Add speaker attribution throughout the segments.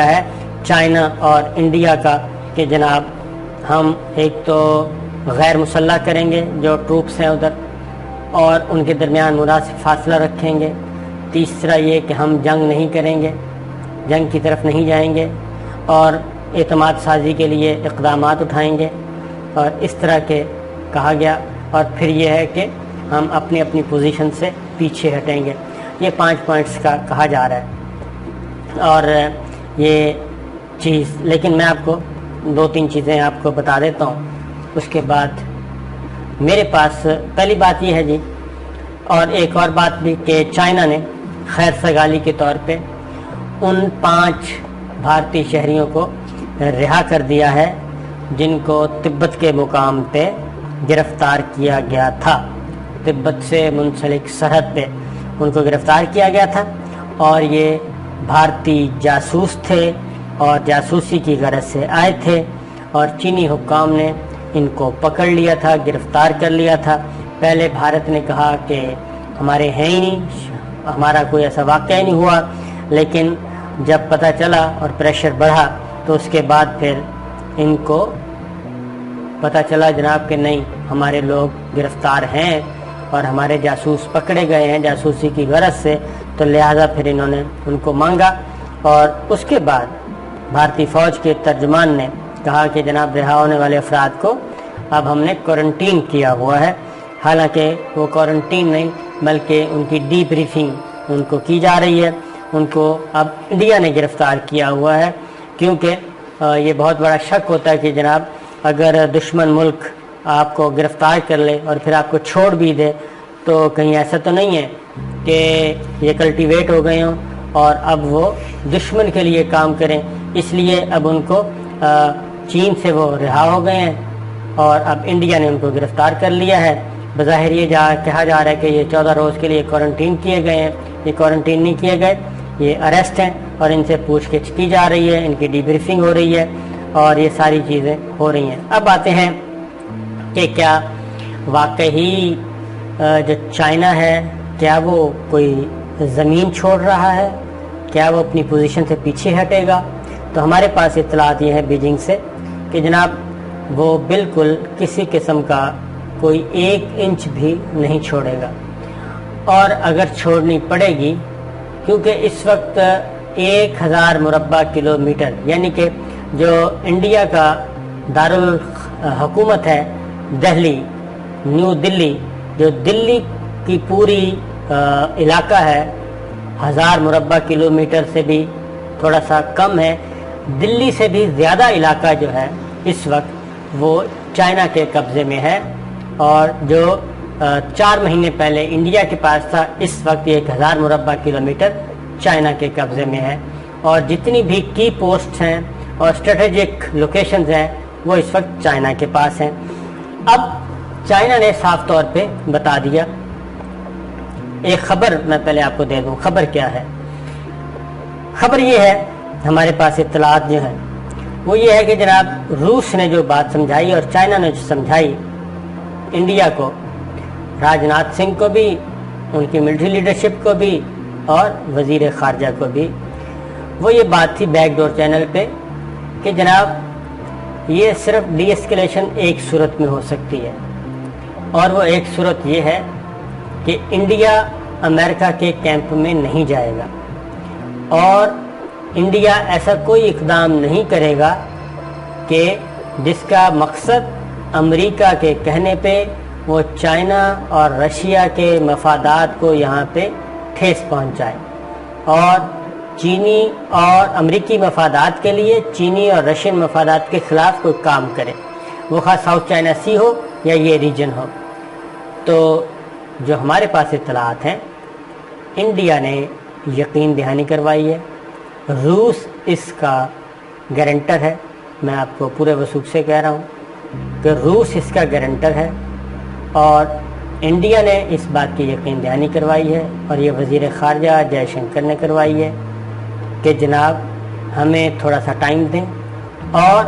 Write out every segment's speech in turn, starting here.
Speaker 1: گیا ہے چائنا اور انڈیا کا کہ جناب ہم ایک تو غیر مسلح کریں گے جو ٹروپس ہیں ادھر، اور ان کے درمیان مناسب فاصلہ رکھیں گے. تیسرا یہ کہ ہم جنگ نہیں کریں گے، جنگ کی طرف نہیں جائیں گے، اور اعتماد سازی کے لیے اقدامات اٹھائیں گے، اور اس طرح کے کہا گیا. اور پھر یہ ہے کہ ہم اپنی اپنی پوزیشن سے پیچھے ہٹیں گے. یہ 5 پوائنٹس کا کہا جا رہا ہے. اور یہ چیز، لیکن میں آپ کو 2-3 چیزیں آپ کو بتا دیتا ہوں. اس کے بعد میرے پاس پہلی بات یہ ہے جی، اور ایک اور بات بھی کہ چائنا نے خیر سگالی کے طور پہ ان 5 بھارتی شہریوں کو رہا کر دیا ہے جن کو تبت کے مقام پہ گرفتار کیا گیا تھا. تبت سے منسلک سرحد پہ ان کو گرفتار کیا گیا تھا، اور یہ بھارتی جاسوس تھے اور جاسوسی کی غرض سے آئے تھے، اور چینی حکام نے ان کو پکڑ لیا تھا، گرفتار کر لیا تھا. پہلے بھارت نے کہا کہ ہمارے ہیں ہی نہیں، ہمارا کوئی ایسا واقعہ ہی نہیں ہوا، لیکن جب پتہ چلا اور پریشر بڑھا تو اس کے بعد پھر ان کو پتہ چلا جناب کہ نہیں، ہمارے لوگ گرفتار ہیں اور ہمارے جاسوس پکڑے گئے ہیں جاسوسی کی غرض سے. تو لہٰذا پھر انہوں نے ان کو مانگا، اور اس کے بعد بھارتی فوج کے ترجمان نے کہا کہ جناب رہا ہونے والے افراد کو اب ہم نے کوارنٹین کیا ہوا ہے. حالانکہ وہ کوارنٹین نہیں بلکہ ان کی ڈی بریفنگ ان کو کی جا رہی ہے. ان کو اب انڈیا نے گرفتار کیا ہوا ہے، کیونکہ یہ بہت بڑا شک ہوتا ہے کہ جناب اگر دشمن ملک آپ کو گرفتار کر لے اور پھر آپ کو چھوڑ بھی دے تو کہیں ایسا تو نہیں ہے کہ یہ کلٹیویٹ ہو گئے ہوں اور اب وہ دشمن کے لیے کام کریں. اس لیے اب ان کو چین سے وہ رہا ہو گئے ہیں، اور اب انڈیا نے ان کو گرفتار کر لیا ہے. بظاہر یہ کہا جا رہا ہے کہ یہ 14 روز کے لیے کوارنٹین کیے گئے ہیں. یہ کوارنٹین نہیں کیے گئے، یہ اریسٹ ہیں، اور ان سے پوچھ گچھ کی جا رہی ہے، ان کی ڈی بریفنگ ہو رہی ہے، اور یہ ساری چیزیں ہو رہی ہیں. اب آتے ہیں کہ کیا واقعی جو چائنا ہے کیا وہ کوئی زمین چھوڑ رہا ہے، کیا وہ اپنی پوزیشن سے پیچھے ہٹے گا؟ تو ہمارے پاس اطلاعات یہ ہے بیجنگ سے کہ جناب وہ بالکل کسی قسم کا کوئی 1 انچ بھی نہیں چھوڑے گا. اور اگر چھوڑنی پڑے گی، کیونکہ اس وقت 1000 مربع کلومیٹر، یعنی کہ جو انڈیا کا دارالحکومت ہے دہلی، نیو دلی، جو دلی کی پوری علاقہ ہے 1000 مربع کلومیٹر سے بھی تھوڑا سا کم ہے. دلی سے بھی زیادہ علاقہ جو ہے اس وقت وہ چائنا کے قبضے میں ہے، اور جو 4 مہینے پہلے انڈیا کے پاس تھا اس وقت یہ 1000 مربع کلومیٹر چائنا کے قبضے میں ہے. اور جتنی بھی کی پوسٹ ہیں اور اسٹریٹجک لوکیشنز ہیں وہ اس وقت چائنا کے پاس ہیں. اب چائنا نے صاف طور پہ بتا دیا. ایک خبر میں پہلے آپ کو دے دوں. خبر کیا ہے؟ خبر یہ ہے، ہمارے پاس اطلاعات جو ہیں وہ یہ ہے کہ جناب روس نے جو بات سمجھائی اور چائنا نے جو سمجھائی انڈیا کو، راجناتھ سنگھ کو بھی، ان کی ملٹری لیڈرشپ کو بھی، اور وزیر خارجہ کو بھی، وہ یہ بات تھی بیک ڈور چینل پہ کہ جناب یہ صرف ڈی ایسکیلیشن ایک صورت میں ہو سکتی ہے، اور وہ ایک صورت یہ ہے کہ انڈیا امریکہ کے کیمپ میں نہیں جائے گا، اور انڈیا ایسا کوئی اقدام نہیں کرے گا کہ جس کا مقصد امریکہ کے کہنے پہ وہ چائنا اور رشیا کے مفادات کو یہاں پہ ٹھیس پہنچائے، اور چینی اور امریکی مفادات کے لیے چینی اور رشین مفادات کے خلاف کوئی کام کرے، وہ خاص ساؤتھ چائنا سی ہو یا یہ ریجن ہو. تو جو ہمارے پاس اطلاعات ہیں، انڈیا نے یقین دہانی کروائی ہے، روس اس کا گارنٹر ہے. میں آپ کو پورے وثوق سے کہہ رہا ہوں کہ روس اس کا گارنٹر ہے، اور انڈیا نے اس بات کی یقین دہانی کروائی ہے، اور یہ وزیر خارجہ جے شنکر نے کروائی ہے کہ جناب ہمیں تھوڑا سا ٹائم دیں، اور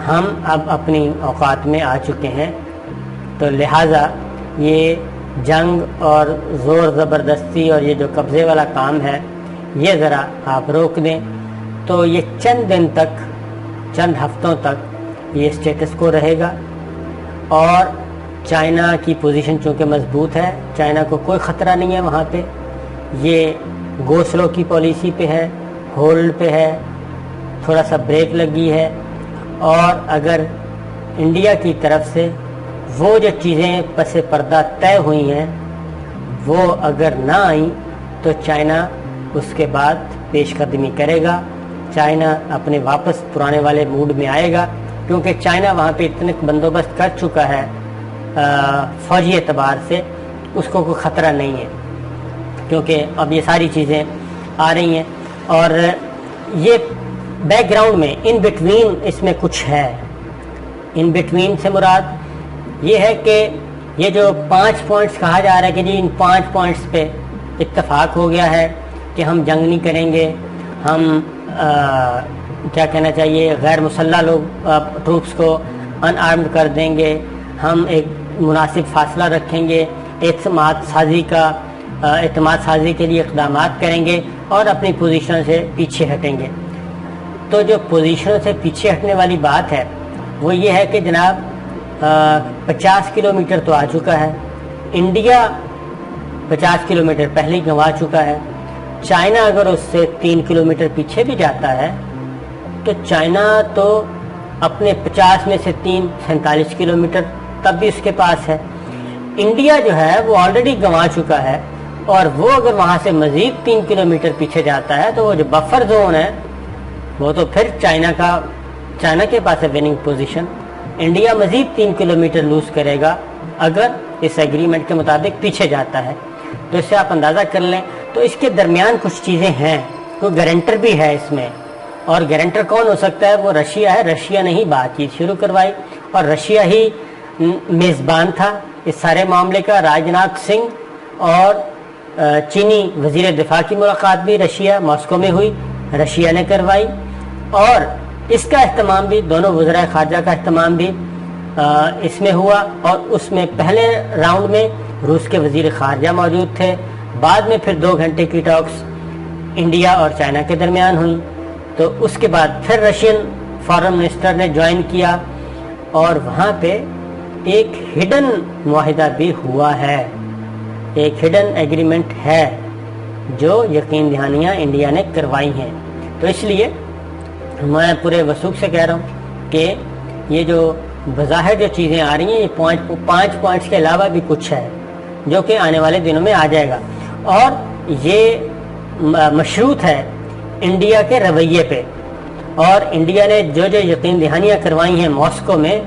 Speaker 1: ہم اب اپنی اوقات میں آ چکے ہیں، تو لہٰذا یہ جنگ اور زور زبردستی اور یہ جو قبضے والا کام ہے یہ ذرا آپ روک دیں. تو یہ چند دن تک، چند ہفتوں تک یہ اسٹیٹس کو رہے گا، اور چائنا کی پوزیشن چونکہ مضبوط ہے، چائنا کو کوئی خطرہ نہیں ہے وہاں پہ، یہ گو سلو کی پالیسی پہ ہے، ہولڈ پہ ہے، تھوڑا سا بریک لگی ہے، اور اگر انڈیا کی طرف سے وہ جو چیزیں پس پردہ طے ہوئی ہیں وہ اگر نہ آئیں تو چائنا اس کے بعد پیش قدمی کرے گا، چائنا اپنے واپس پرانے والے موڈ میں آئے گا، کیونکہ چائنا وہاں پہ اتنے بندوبست کر چکا ہے فوجی اعتبار سے، اس کو کوئی خطرہ نہیں ہے، کیونکہ اب یہ ساری چیزیں آ رہی ہیں، اور یہ بیک گراؤنڈ میں ان بٹوین اس میں کچھ ہے۔ ان بٹوین سے مراد یہ ہے کہ یہ جو 5 پوائنٹس کہا جا رہا ہے کہ جی ان 5 پوائنٹس پہ اتفاق ہو گیا ہے کہ ہم جنگ نہیں کریں گے، ہم کیا کہنا چاہیے، غیر مسلح لوگ ٹروپس کو ان آرمڈ کر دیں گے، ہم ایک مناسب فاصلہ رکھیں گے، اعتماد سازی کے لیے اقدامات کریں گے اور اپنی پوزیشن سے پیچھے ہٹیں گے۔ تو جو پوزیشن سے پیچھے ہٹنے والی بات ہے وہ یہ ہے کہ جناب 50 کلومیٹر تو آ چکا ہے، انڈیا 50 کلومیٹر پہلے ہی گنوا چکا ہے، چائنا اگر اس سے 3 کلومیٹر پیچھے بھی جاتا ہے تو چائنا تو اپنے 50 میں سے 47 کلومیٹر تب بھی اس کے پاس ہے، انڈیا جو ہے وہ آلریڈی گنوا چکا ہے، اور وہ اگر وہاں سے مزید 3 کلومیٹر پیچھے جاتا ہے تو وہ جو بفر زون ہے وہ تو پھر چائنا کے پاس ہے وننگ پوزیشن، انڈیا مزید 3 کلومیٹر لوز کرے گا اگر اس ایگریمنٹ کے مطابق پیچھے جاتا ہے، تو اس سے آپ اندازہ کر لیں۔ تو اس کے درمیان کچھ چیزیں ہیں، کوئی گارنٹر بھی ہے اس میں، اور گارنٹر کون ہو سکتا ہے؟ وہ رشیا ہے، رشیا نے ہی بات چیت شروع کروائی، اور رشیا ہی میزبان تھا اس سارے معاملے کا۔ راجناتھ سنگھ اور چینی وزیر دفاع کی ملاقات بھی رشیا ماسکو میں ہوئی، رشیا نے کروائی، اور اس کا اہتمام بھی دونوں وزرائے خارجہ کا اہتمام بھی اس میں ہوا، اور اس میں پہلے راؤنڈ میں روس کے وزیر خارجہ موجود تھے، بعد میں پھر 2 گھنٹے کی ٹاکس انڈیا اور چائنا کے درمیان ہوئی، تو اس کے بعد پھر رشین فارن منسٹر نے جوائن کیا، اور وہاں پہ ایک ہڈن معاہدہ بھی ہوا ہے، ایک ہڈن ایگریمنٹ ہے جو یقین دہانیاں انڈیا نے کروائی ہیں۔ تو اس لیے میں پورے وثوق سے کہہ رہا ہوں کہ یہ جو بظاہر جو چیزیں آ رہی ہیں یہ 5 پوائنٹس کے علاوہ بھی کچھ ہے جو کہ آنے والے دنوں میں آ جائے گا، اور یہ مشروط ہے انڈیا کے رویے پہ، اور انڈیا نے جو یقین دہانیاں کروائی ہیں ماسکو میں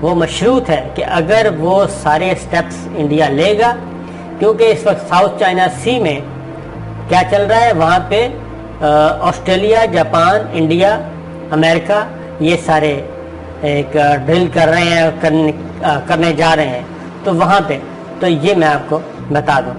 Speaker 1: وہ مشروط ہے کہ اگر وہ سارے سٹیپس انڈیا لے گا، کیونکہ اس وقت ساؤتھ چائنا سی میں کیا چل رہا ہے، وہاں پہ آسٹریلیا، جاپان، انڈیا، امریکہ یہ سارے ایک ڈرل کر رہے ہیں، کرنے جا رہے ہیں، تو وہاں پہ تو یہ میں آپ کو بتا دوں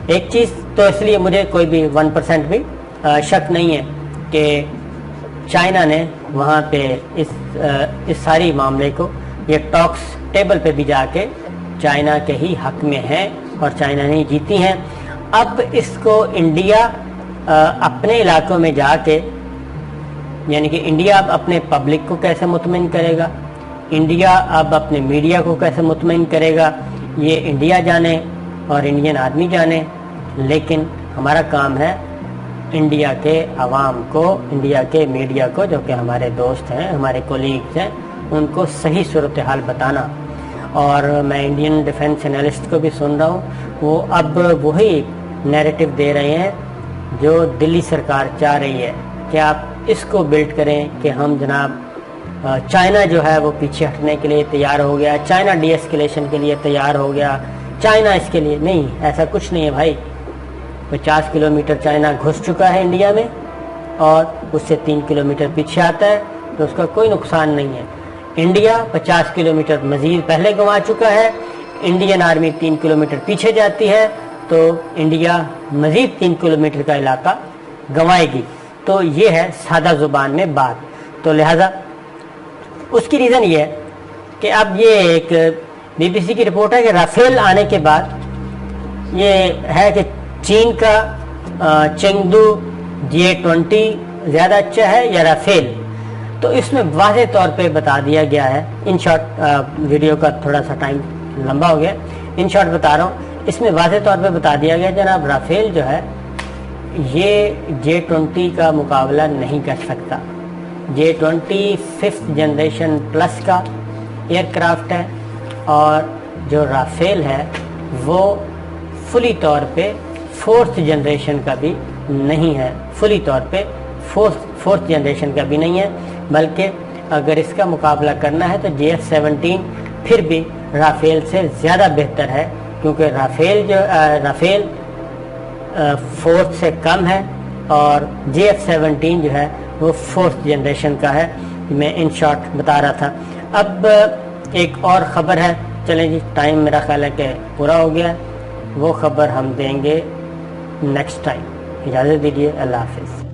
Speaker 1: ایک چیز، تو اس لیے مجھے کوئی بھی 1% بھی شک نہیں ہے کہ چائنا نے وہاں پہ اس ساری معاملے کو، یہ ٹاکس ٹیبل پہ بھی جا کے چائنا کے ہی حق میں ہیں اور چائنا نے جیتی ہیں۔ اب اس کو انڈیا اپنے علاقوں میں جا کے، یعنی کہ انڈیا اب اپنے پبلک کو کیسے مطمئن کرے گا، انڈیا اب اپنے میڈیا کو کیسے مطمئن کرے گا، یہ انڈیا جانے اور انڈین آدمی جانے، لیکن ہمارا کام ہے انڈیا کے عوام کو، انڈیا کے میڈیا کو جو کہ ہمارے دوست ہیں، ہمارے کولیگز ہیں، ان کو صحیح صورتحال بتانا۔ اور میں انڈین ڈیفنس انالسٹ کو بھی سن رہا ہوں، وہ اب وہی نیریٹو دے رہے ہیں جو دلی سرکار چاہ رہی ہے کہ آپ اس کو بلڈ کریں کہ ہم جناب چائنا جو ہے وہ پیچھے ہٹنے کے لیے تیار ہو گیا، چائنا ڈی ایسکیلیشن کے لیے تیار ہو گیا، چائنا اس کے لیے نہیں، ایسا کچھ نہیں ہے بھائی۔ 50 کلومیٹر چائنا گھس چکا ہے انڈیا میں اور اس سے 3 کلومیٹر پیچھے آتا ہے تو اس کا کوئی نقصان نہیں ہے۔ انڈیا 50 کلومیٹر مزید پہلے گنوا چکا ہے، انڈین آرمی 3 کلومیٹر پیچھے جاتی ہے تو انڈیا مزید 3 کلومیٹر کا علاقہ گنوائے گی۔ تو یہ ہے سادہ زبان میں بات۔ تو لہذا اس کی ریزن یہ ہے کہ اب یہ ایک بی بی سی کی رپورٹ ہے کہ رافیل آنے کے بعد یہ ہے کہ چین کا چینگدو G20 زیادہ اچھا ہے یا رافیل؟ تو اس میں واضح طور پہ بتا دیا گیا ہے. ان شارٹ ویڈیو کا تھوڑا سا ٹائم لمبا ہو گیا, ان شارٹ بتا رہا ہوں. اس میں واضح طور پہ بتا دیا گیا جناب رافیل جو ہے یہ J-20 کا مقابلہ نہیں کر سکتا. J-20 5th جنریشن پلس کا ایئر کرافٹ ہے, اور جو رافیل ہے وہ فلی طور پہ 4th جنریشن کا بھی نہیں ہے, فلی طور پہ 4th جنریشن کا بھی نہیں ہے, بلکہ اگر اس کا مقابلہ کرنا ہے تو JF-17 پھر بھی رافیل سے زیادہ بہتر ہے, کیونکہ رافیل 4th سے کم ہے اور JF-17 جو ہے وہ 4th جنریشن کا ہے. میں ان شارٹ بتا رہا تھا. اب ایک اور خبر ہے, چلیں جی ٹائم میرا خیال ہے کہ پورا ہو گیا, وہ خبر ہم دیں گے نیکسٹ ٹائم. اجازت دیجیے, اللہ حافظ.